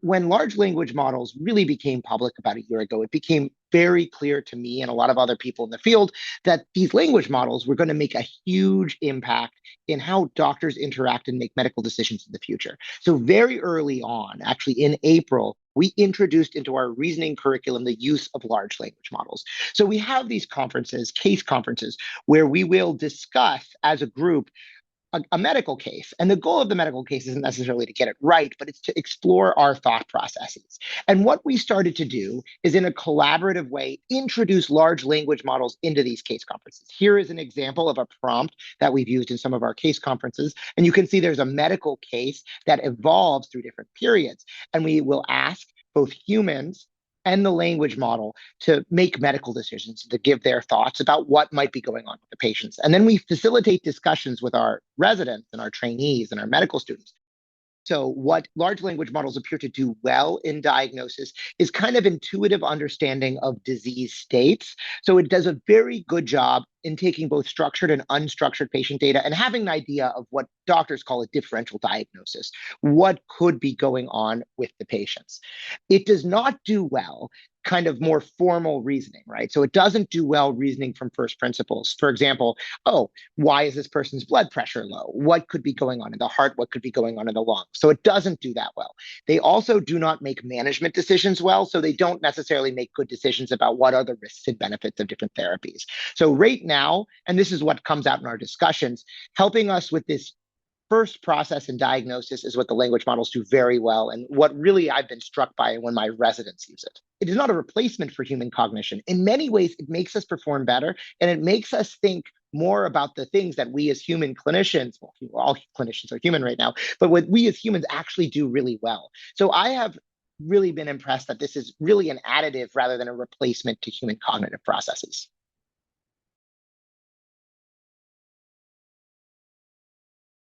when large language models really became public about a year ago, it became very clear to me and a lot of other people in the field that these language models were going to make a huge impact in how doctors interact and make medical decisions in the future. So, very early on, actually in April, we introduced into our reasoning curriculum the use of large language models. So, we have these conferences, case conferences, where we will discuss as a group a medical case. And the goal of the medical case isn't necessarily to get it right, but it's to explore our thought processes. And what we started to do is, in a collaborative way, introduce large language models into these case conferences. Here is an example of a prompt that we've used in some of our case conferences. And you can see there's a medical case that evolves through different periods. And we will ask both humans and the language model to make medical decisions, to give their thoughts about what might be going on with the patients. And then we facilitate discussions with our residents and our trainees and our medical students. So, what large language models appear to do well in diagnosis is kind of intuitive understanding of disease states. So, it does a very good job in taking both structured and unstructured patient data and having an idea of what doctors call a differential diagnosis, what could be going on with the patients. It does not do well kind of more formal reasoning, right? So it doesn't do well reasoning from first principles. For example, oh, why is this person's blood pressure low? What could be going on in the heart? What could be going on in the lungs? So it doesn't do that well. They also do not make management decisions well. So they don't necessarily make good decisions about what are the risks and benefits of different therapies. So right now, and this is what comes out in our discussions, helping us with this first process in diagnosis is what the language models do very well, and what really I've been struck by when my residents use it. It is not a replacement for human cognition. In many ways, it makes us perform better, and it makes us think more about the things that we as human clinicians, well, all clinicians are human right now, but what we as humans actually do really well. So I have really been impressed that this is really an additive rather than a replacement to human cognitive processes.